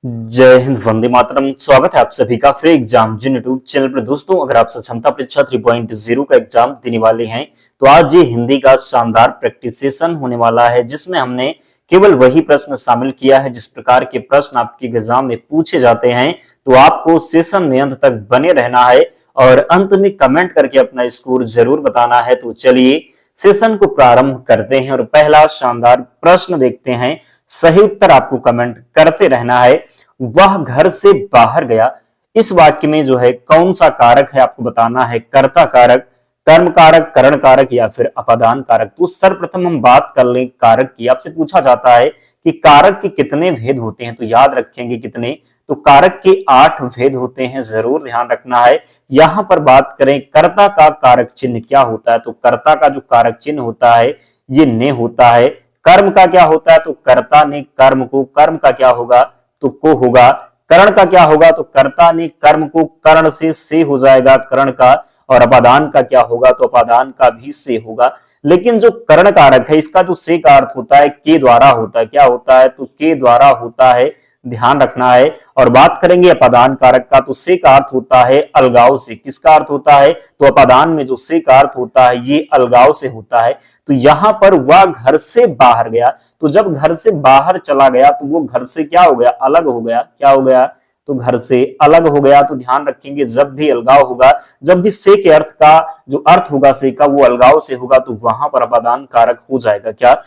जय हिंद, वंदे मातरम। स्वागत है आप सभी का फ्री एग्जाम जिन यूट्यूब चैनल पर। दोस्तों, अगर आप क्षमता परीक्षा 3.0 का एग्जाम देने वाले हैं तो आज ये हिंदी का शानदार प्रैक्टिस सेशन होने वाला है, जिसमें हमने केवल वही प्रश्न शामिल किया है जिस प्रकार के प्रश्न आपके एग्जाम में पूछे जाते हैं। तो आपको सेशन में अंत तक बने रहना है और अंत में कमेंट करके अपना स्कोर जरूर बताना है। तो चलिए सेशन को प्रारंभ करते हैं और पहला शानदार प्रश्न देखते हैं। सही उत्तर आपको कमेंट करते रहना है। वह घर से बाहर गया, इस वाक्य में जो है कौन सा कारक है आपको बताना है। कर्ता कारक, कर्म कारक, करण कारक या फिर अपादान कारक। तो सर्वप्रथम हम बात कर लें कारक की। आपसे पूछा जाता है कि कारक के कितने भेद होते हैं, तो याद रखेंगे कितने। तो कारक के 8 भेद होते हैं, जरूर ध्यान रखना है। यहां पर बात करें कर्ता का कारक चिन्ह क्या होता है, तो कर्ता का जो कारक चिन्ह होता है ये ने होता है। कर्म का क्या होता है, तो कर्ता ने कर्म को, कर्म का क्या होगा तो को होगा। करण का क्या होगा, तो कर्ता ने कर्म को, कर्ण से हो जाएगा करण का। और अपादान का क्या होगा, तो अपादान का भी से होगा। लेकिन जो करण कारक है इसका जो से का अर्थ होता है के द्वारा होता है। क्या होता है, तो के द्वारा होता है, ध्यान रखना है। और बात करेंगे अपादान कारक का, तो से का अर्थ होता है अलगाव से। किसका अर्थ होता है, तो अपादान में जो से का अर्थ होता है ये अलगाव से होता है। तो यहां पर वह घर से बाहर गया, तो जब घर से बाहर चला गया तो वो घर से क्या हो गया, अलग हो गया। क्या हो गया, तो घर से अलग हो गया। तो ध्यान रखेंगे जब भी अलगाव होगा, जब भी से के अर्थ का जो अर्थ होगा से का वो अलगाव से होगा, तो वहां पर अपादान कारक हो जाएगा। क्या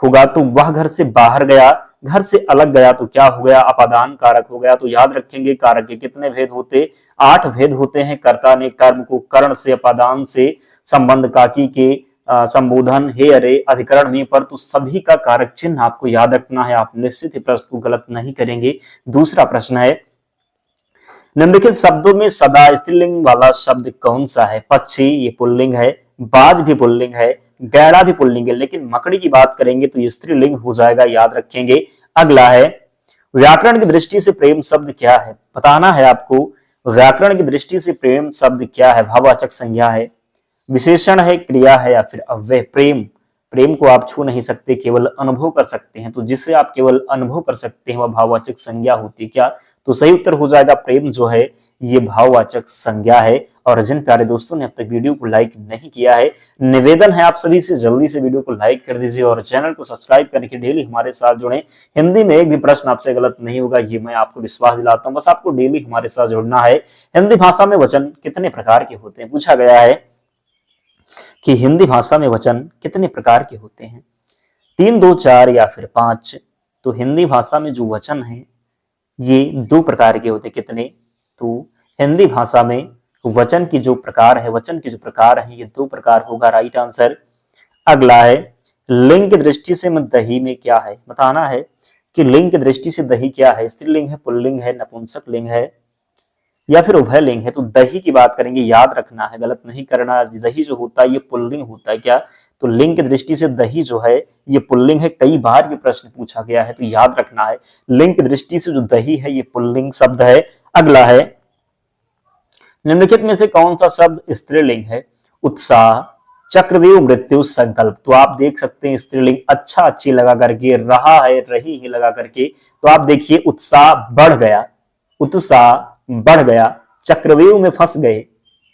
होगा, तो वह घर से बाहर गया, घर से अलग गया, तो क्या हो गया, अपादान कारक हो गया। तो याद रखेंगे कारक के कितने भेद होते, 8 भेद होते हैं। कर्ता ने कर्म को कर्ण से, अपादान से, संबंध काकी के, संबोधन हे अरे, अधिकरण में पर। तो सभी का कारक चिन्ह आपको याद रखना है। आप निश्चित ही प्रश्न को गलत नहीं करेंगे। दूसरा प्रश्न है, निम्नलिखित शब्दों में सदा स्त्रीलिंग वाला शब्द कौन सा है। पक्षी ये पुल्लिंग है, बाज भी पुल्लिंग है, गैड़ा भी पुल्लिंग है, लेकिन मकड़ी की बात करेंगे तो ये स्त्रीलिंग हो जाएगा, याद रखेंगे। अगला है, व्याकरण की दृष्टि से प्रेम शब्द क्या है, बताना है आपको। व्याकरण की दृष्टि से प्रेम शब्द क्या है। भाववाचक संज्ञा है, विशेषण है, क्रिया है या फिर अव्यय। प्रेम, प्रेम को आप छू नहीं सकते, केवल अनुभव कर सकते हैं। तो जिसे आप केवल अनुभव कर सकते हैं वह भाववाचक संज्ञा होती है। क्या, तो सही उत्तर हो जाएगा प्रेम जो है ये भाववाचक संज्ञा है। और जिन प्यारे दोस्तों ने अब तक वीडियो को लाइक नहीं किया है, निवेदन है आप सभी से जल्दी से वीडियो को लाइक कर दीजिए और चैनल को सब्सक्राइब करके डेली हमारे साथ जुड़े। हिंदी में एक भी प्रश्न आपसे गलत नहीं होगा, ये मैं आपको विश्वास दिलाता हूँ। बस आपको डेली हमारे साथ जुड़ना है। हिंदी भाषा में वचन कितने प्रकार के होते हैं, पूछा गया है कि हिंदी भाषा में वचन कितने प्रकार के होते हैं। 3, 2, 4 या फिर 5। तो हिंदी भाषा में जो वचन है ये 2 प्रकार के होते। कितने, तो हिंदी भाषा में वचन की जो प्रकार है, वचन के जो प्रकार है ये 2 प्रकार होगा, राइट आंसर। अगला है, लिंग की दृष्टि से दही में क्या है, बताना है कि लिंग की दृष्टि से दही क्या है। स्त्रीलिंग है, पुल्लिंग है, नपुंसक लिंग है या फिर उभय लिंग है। तो दही की बात करेंगे, याद रखना है, गलत नहीं करना। दही जो होता है ये पुल्लिंग होता है। क्या, तो लिंग की दृष्टि से दही जो है ये पुल्लिंग है। कई बार ये प्रश्न पूछा गया है, तो याद रखना है लिंग की दृष्टि से जो दही है ये पुल्लिंग शब्द है। अगला है, निम्नलिखित में से कौन सा शब्द स्त्रीलिंग है। उत्साह, चक्रव्यूह, मृत्यु, संकल्प। तो आप देख सकते हैं स्त्रीलिंग अच्छा अच्छी लगा करके, रहा है रही ही लगा करके। तो आप देखिए उत्साह बढ़ गया, उत्साह बढ़ गया, चक्रव्यूह में फंस गए,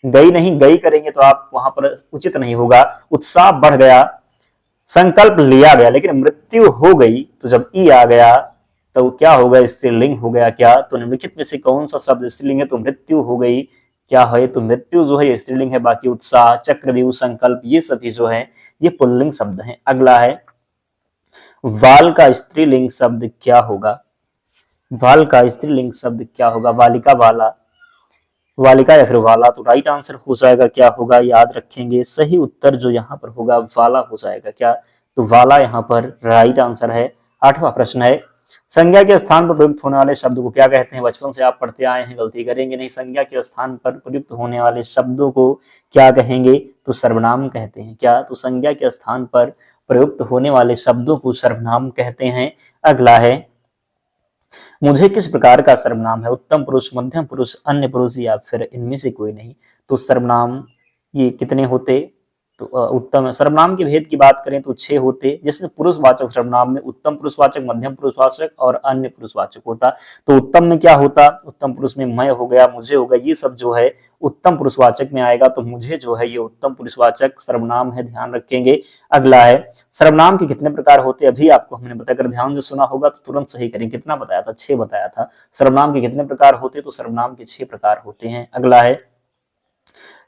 गई नहीं गई करेंगे तो आप वहां पर उचित नहीं होगा। उत्साह बढ़ गया, संकल्प लिया गया, लेकिन मृत्यु हो गई तो जब ई आ गया तो क्या होगा, स्त्रीलिंग हो गया। क्या, तो निम्नलिखित में से कौन सा शब्द स्त्रीलिंग है, तो मृत्यु हो गई। क्या है, तो मृत्यु जो है स्त्रीलिंग है। बाकी उत्साह, चक्रव्यूह, संकल्प ये सभी जो है ये पुल्लिंग शब्द हैं। अगला है, वाल का स्त्रीलिंग शब्द क्या होगा। वाल का स्त्रीलिंग शब्द क्या होगा। वालिका, वाला, वालिका या फिर वाला। तो राइट आंसर हो जाएगा, क्या होगा, याद रखेंगे। सही उत्तर जो यहाँ पर होगा वाला हो जाएगा। क्या, तो वाला यहाँ पर राइट आंसर है। 8वां प्रश्न है, संज्ञा के स्थान पर प्रयुक्त होने वाले शब्द को क्या कहते हैं। बचपन से आप पढ़ते आए हैं, गलती करेंगे नहीं। संज्ञा के स्थान पर प्रयुक्त होने वाले शब्दों को क्या कहेंगे, तो सर्वनाम कहते हैं। क्या, तो संज्ञा के स्थान पर प्रयुक्त होने वाले शब्दों को सर्वनाम कहते हैं। अगला है, मुझे किस प्रकार का सर्वनाम है। उत्तम पुरुष, मध्यम पुरुष, अन्य पुरुष या फिर इनमें से कोई नहीं। तो सर्वनाम ये कितने होते, तो उत्तम सर्वनाम के भेद की बात करें तो 6 होते, जिसमें पुरुषवाचक सर्वनाम में उत्तम पुरुषवाचक, मध्यम पुरुषवाचक और अन्य पुरुषवाचक होता। तो उत्तम में क्या होता, उत्तम पुरुष में मैं हो गया, मुझे हो गया, ये सब जो है उत्तम पुरुषवाचक में आएगा। तो मुझे जो है ये उत्तम पुरुषवाचक सर्वनाम है, ध्यान रखेंगे। अगला है सर्वनाम के कितने प्रकार होते, अभी आपको हमने बताया, अगर ध्यान से सुना होगा तो तुरंत सही करें। कितना बताया था, 6 बताया था। सर्वनाम के कितने प्रकार होते, तो सर्वनाम के 6 प्रकार होते हैं। अगला है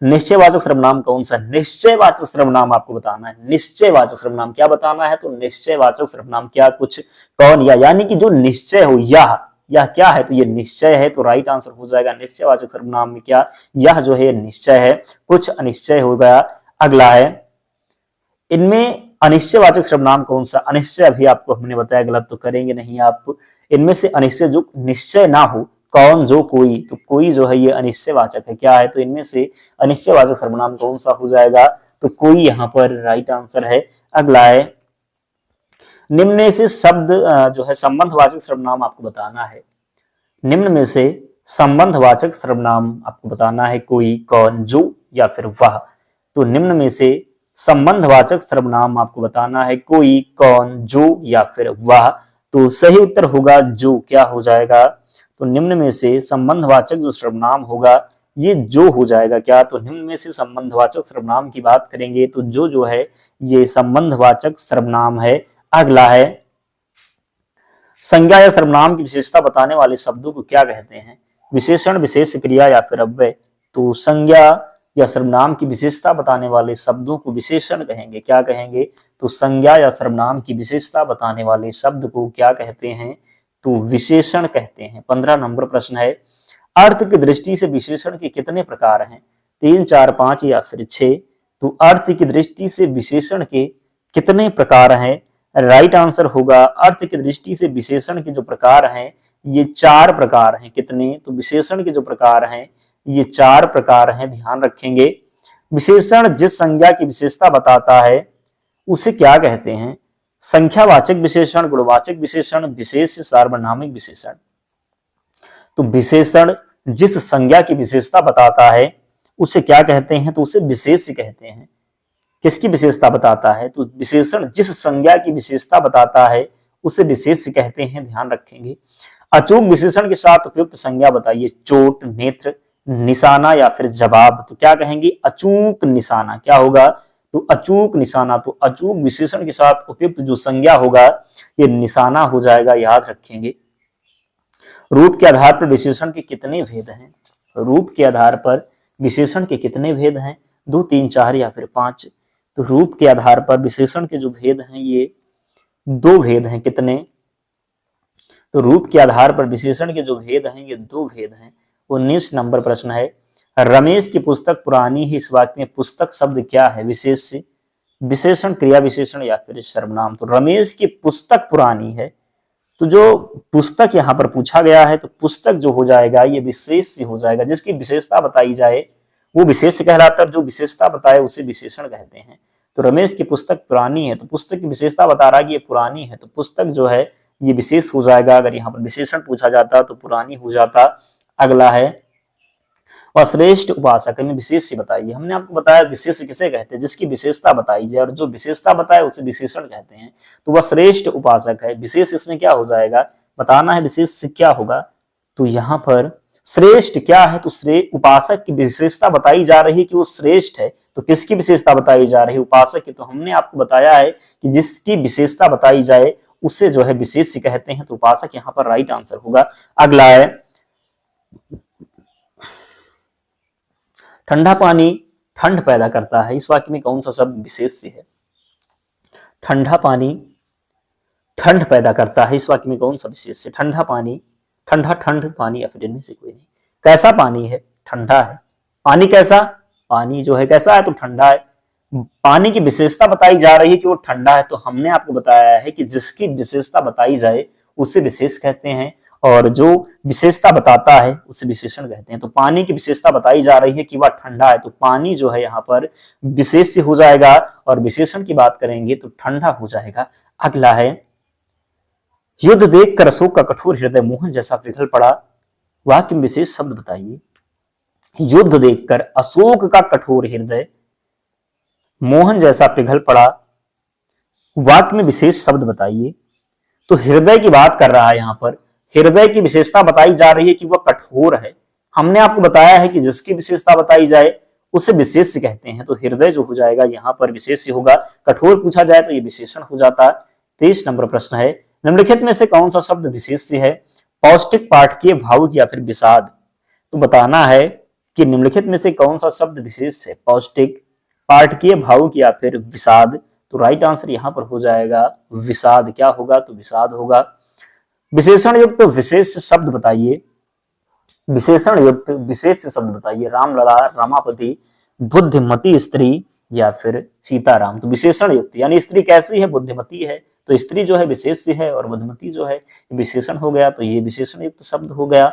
निश्चयवाचक सर्वनाम कौन सा, निश्चयवाचक सर्वनाम आपको बताना है। निश्चयवाचक सर्वनाम क्या बताना है, तो निश्चयवाचक सर्वनाम क्या, कुछ, कौन, या, यानी कि जो निश्चय हो, यह क्या है, तो ये निश्चय है, तो राइट आंसर हो जाएगा निश्चयवाचक सर्वनाम में क्या, यह जो है निश्चय है, कुछ अनिश्चय हो गया। अगला है इनमें अनिश्चयवाचक सर्वनाम कौन सा, अनिश्चय अभी आपको हमने बताया, गलत तो करेंगे नहीं आप। इनमें से अनिश्चय जो निश्चय ना हो, कौन, जो, कोई, तो कोई जो है ये अनिश्चयवाचक है, क्या है, तो इनमें से अनिश्चयवाचक सर्वनाम कौन सा हो जाएगा, तो कोई यहाँ पर राइट आंसर है। अगला है निम्न में से शब्द जो है संबंधवाचक सर्वनाम आपको बताना है। निम्न में से संबंधवाचक सर्वनाम आपको बताना है, कोई, कौन, जो या फिर वह। तो निम्न में से संबंधवाचक सर्वनाम आपको बताना है, कोई, कौन, जो या फिर वह। तो सही उत्तर होगा जो, क्या हो जाएगा, तो निम्न में से संबंधवाचक जो सर्वनाम होगा ये जो हो जाएगा, क्या, तो निम्न में से संबंधवाचक सर्वनाम की बात करेंगे तो जो है ये संबंधवाचक सर्वनाम है। अगला है संज्ञा या सर्वनाम की विशेषता बताने वाले शब्दों को क्या कहते हैं, विशेषण, विशेष क्रिया या फिर अव्यय। तो संज्ञा या सर्वनाम की विशेषता बताने वाले शब्दों को विशेषण कहेंगे, क्या कहेंगे, तो संज्ञा या सर्वनाम की विशेषता बताने वाले शब्द को क्या कहते हैं, तो विशेषण कहते हैं। 15 नंबर प्रश्न है, अर्थ की दृष्टि से विशेषण के कितने प्रकार हैं, 3, 4, 5 या फिर 6। तो अर्थ की दृष्टि से विशेषण के कितने प्रकार हैं, राइट आंसर होगा अर्थ की दृष्टि से विशेषण के जो प्रकार हैं ये 4 प्रकार हैं। कितने, तो विशेषण के जो प्रकार हैं ये 4 प्रकार हैं, ध्यान रखेंगे। विशेषण जिस संज्ञा की विशेषता बताता है उसे क्या कहते हैं, संख्यावाचक विशेषण, गुणवाचक विशेषण, विशेष सार्वनामिक विशेषण। तो विशेषण जिस संज्ञा की विशेषता बताता है उसे क्या कहते हैं, तो उसे विशेष कहते हैं। किसकी विशेषता बताता है, तो विशेषण जिस संज्ञा की विशेषता बताता है उसे विशेष कहते हैं, ध्यान रखेंगे। अचूक विशेषण के साथ उपयुक्त संज्ञा बताइए, चोट, नेत्र, निशाना या फिर जवाब। तो क्या कहेंगे, अचूक निशाना, क्या होगा, तो अचूक निशाना। तो अचूक विशेषण के साथ उपयुक्त जो संज्ञा होगा ये निशाना हो जाएगा, याद रखेंगे। रूप के आधार पर विशेषण के कितने भेद हैं, रूप के आधार पर विशेषण के कितने भेद हैं, 2, 3, 4 या फिर 5। तो रूप के आधार पर विशेषण के जो भेद हैं ये 2 भेद हैं, कितने, तो रूप के आधार पर विशेषण के जो भेद हैं ये 2 भेद हैं। 19 नंबर प्रश्न है, रमेश की पुस्तक पुरानी है, इस वाक्य में पुस्तक शब्द क्या है, विशेष, विशेषण, क्रिया विशेषण या फिर सर्वनाम। तो रमेश की पुस्तक पुरानी है, तो जो पुस्तक यहाँ पर पूछा गया है तो पुस्तक जो हो जाएगा ये विशेष हो जाएगा, जिसकी विशेषता बताई जाए वो विशेष कहलाता है, जो विशेषता बताए उसे विशेषण कहते हैं। तो रमेश की पुस्तक पुरानी है, तो पुस्तक की विशेषता बता रहा है कि ये पुरानी है, तो पुस्तक जो है ये विशेष हो जाएगा। अगर यहाँ पर विशेषण पूछा जाता तो पुरानी हो जाता। अगला है अश्रेष्ठ उपासक में विशेष बताइए। हमने आपको बताया विशेष किसे कहते हैं, जिसकी विशेषता बताई जाए और जो विशेषता बताए उसे विशेषण कहते हैं। तो वह श्रेष्ठ उपासक है, विशेष इसमें क्या हो जाएगा, बताना है विशेष क्या होगा। तो यहाँ पर श्रेष्ठ क्या है, तो उपासक की विशेषता बताई जा रही है कि वो श्रेष्ठ है। तो किसकी विशेषता बताई जा रही है, उपासक की। तो हमने आपको बताया है कि जिसकी विशेषता बताई जाए उसे जो है विशेष कहते हैं, तो उपासक यहाँ पर राइट आंसर होगा। अगला है ठंडा पानी ठंड पैदा करता है, इस वाक्य में कौन सा शब्द विशेष है, ठंडा पानी ठंड पैदा करता है, इस वाक्य में कौन सा विशेष है, ठंडा पानी, ठंडा, ठंड, पानी या फिर इनमें से कोई नहीं। कैसा पानी है, ठंडा है। पानी कैसा, पानी जो है कैसा है, तो ठंडा है। पानी की विशेषता बताई जा रही है कि वो ठंडा है, तो हमने आपको बताया है कि जिसकी विशेषता बताई जाए उसे विशेष कहते हैं और जो विशेषता बताता है उसे विशेषण कहते हैं। तो पानी की विशेषता बताई जा रही है कि वह ठंडा है, तो पानी जो है यहाँ पर विशेष हो जाएगा और विशेषण की बात करेंगे तो ठंडा हो जाएगा। अगला है युद्ध देखकर अशोक का कठोर हृदय मोहन जैसा पिघल पड़ा, वाक्य में विशेष शब्द बताइए। युद्ध देखकर अशोक का कठोर हृदय मोहन जैसा पिघल पड़ा। वाक्य में विशेष शब्द बताइए। तो हृदय की बात कर रहा है यहाँ पर। हृदय की विशेषता बताई जा रही है कि वह कठोर है। हमने आपको बताया है कि जिसकी विशेषता बताई जाए उसे विशेष्य कहते हैं। तो हृदय जो हो जाएगा यहाँ पर विशेष्य होगा। कठोर पूछा जाए तो ये विशेषण हो जाता। 23 नंबर प्रश्न है, निम्नलिखित में से कौन सा शब्द विशेष्य है? पौष्टिक, पाठकीय, भावुक या फिर विषाद। तो बताना है कि निम्नलिखित में से कौन सा शब्द विशेष है? पौष्टिक, पाठकीय, भावुक या फिर विषाद। तो राइट आंसर यहां पर हो जाएगा विषाद। क्या होगा? तो विषाद होगा। विशेषण युक्त विशेष शब्द बताइए। विशेषण युक्त विशेष शब्द बताइए। रामलला, रमापति, बुद्धिमती स्त्री या फिर सीताराम। तो विशेषण युक्त यानी स्त्री कैसी है? बुद्धिमती है। तो स्त्री जो है विशेष्य है और बुद्धिमती जो है विशेषण हो गया। तो ये विशेषण युक्त शब्द हो गया।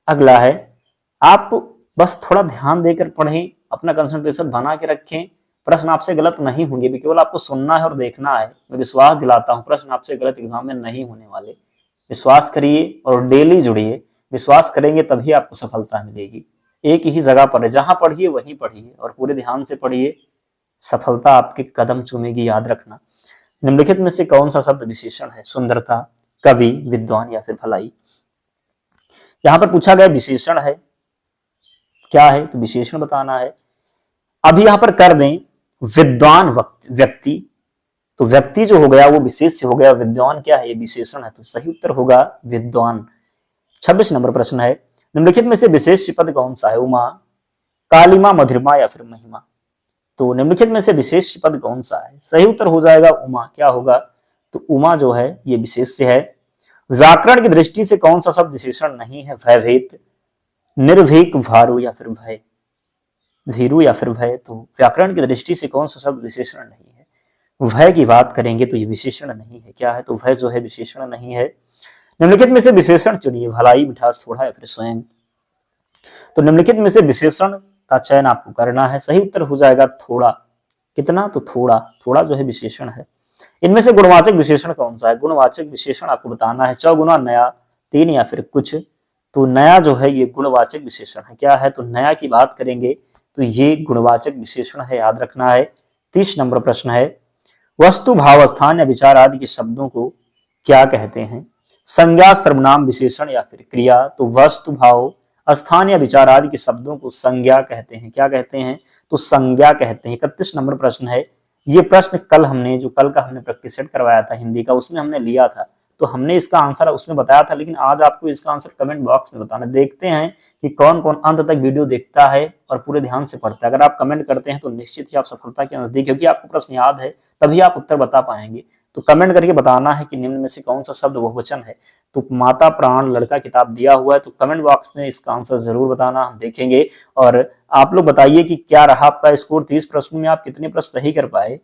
अगला है, आप बस थोड़ा ध्यान देकर पढ़ें, अपना कंसंट्रेशन बना के रखें। प्रश्न आपसे गलत नहीं होंगे, केवल आपको सुनना है और देखना है। मैं विश्वास दिलाता हूं प्रश्न आपसे गलत एग्जाम में नहीं होने वाले। विश्वास करिए और डेली जुड़िए। विश्वास करेंगे तभी आपको सफलता मिलेगी। एक ही जगह पर है, जहां पढ़िए वहीं पढ़िए और पूरे ध्यान से पढ़िए। सफलता आपके कदम चूमेगी, याद रखना। निम्नलिखित में से कौन सा शब्द विशेषण है? सुंदरता, कवि, विद्वान या फिर भलाई। यहां पर पूछा गया विशेषण है, क्या है? तो विशेषण बताना है। अभी यहां पर कर दें विद्वान व्यक्ति। तो व्यक्ति जो हो गया वो विशेष्य हो गया। विद्वान क्या है? ये विशेषण है। तो सही उत्तर होगा विद्वान। 26 नंबर प्रश्न है, निम्नलिखित में से विशेष पद कौन सा है? उमा, कालिमा, मधुरमा या फिर महिमा। तो निम्नलिखित में से विशेष पद कौन सा है? सही उत्तर हो जाएगा उमा। क्या होगा? तो उमा जो है ये विशेष्य है। व्याकरण की दृष्टि से कौन सा शब्द विशेषण नहीं है? भयभीत, निर्भीक, भारू या फिर भय। भीरू या फिर भय। तो व्याकरण की दृष्टि से कौन सा शब्द विशेषण नहीं है? भय की बात करेंगे तो ये विशेषण नहीं है। क्या है? तो भय जो है विशेषण नहीं है। निम्नलिखित में से विशेषण चुनिए। भलाई, मिठास, थोड़ा या फिर स्वयं। तो निम्नलिखित में से विशेषण का चयन आपको करना है। सही उत्तर हो जाएगा थोड़ा। कितना? तो थोड़ा। थोड़ा जो है विशेषण है। इनमें से गुणवाचक विशेषण कौन सा है? गुणवाचक विशेषण आपको बताना है। चौगुना, नया, तीन या फिर कुछ। तो नया जो है ये गुणवाचक विशेषण है। क्या है? तो नया की बात करेंगे तो ये गुणवाचक विशेषण है, याद रखना है। 30 नंबर प्रश्न है, वस्तु, भाव, स्थान या विचार आदि के शब्दों को क्या कहते हैं? संज्ञा, सर्वनाम, विशेषण या फिर क्रिया। तो वस्तु, भाव, स्थान या विचार आदि के शब्दों को संज्ञा कहते हैं। क्या कहते हैं? तो संज्ञा कहते हैं। 31 नंबर प्रश्न है, ये प्रश्न कल का हमने प्रैक्टिस सेट करवाया था हिंदी का, उसमें हमने लिया था। तो हमने इसका आंसर उसमें बताया था, लेकिन आज आपको इसका आंसर कमेंट बॉक्स में बताना। देखते हैं कि कौन कौन अंत तक वीडियो देखता है और पूरे ध्यान से पढ़ता है। अगर आप कमेंट करते हैं तो निश्चित ही आप सफलता के नजदीक, क्योंकि आपको प्रश्न याद है तभी आप उत्तर बता पाएंगे। तो कमेंट करके बताना है कि निम्न में से कौन सा शब्द बहुवचन है। तो माता प्राण लड़का किताब दिया हुआ है, तो कमेंट बॉक्स में इसका आंसर जरूर बताना, हम देखेंगे। और आप लोग बताइए कि क्या रहा आपका स्कोर। 30 प्रश्नों में आप कितने प्रश्न सही कर पाए,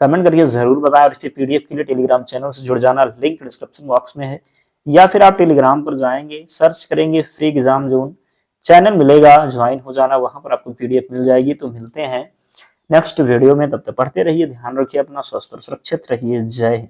कमेंट करके जरूर बताएं। और इसके पीडीएफ के लिए टेलीग्राम चैनल से जुड़ जाना, लिंक डिस्क्रिप्शन बॉक्स में है। या फिर आप टेलीग्राम पर जाएंगे, सर्च करेंगे फ्री एग्जाम जोन, चैनल मिलेगा, ज्वाइन हो जाना, वहां पर आपको पीडीएफ मिल जाएगी। तो मिलते हैं नेक्स्ट वीडियो में, तब तक पढ़ते रहिए, ध्यान रखिए अपना, स्वस्थ और सुरक्षित रहिए। जय हिंद।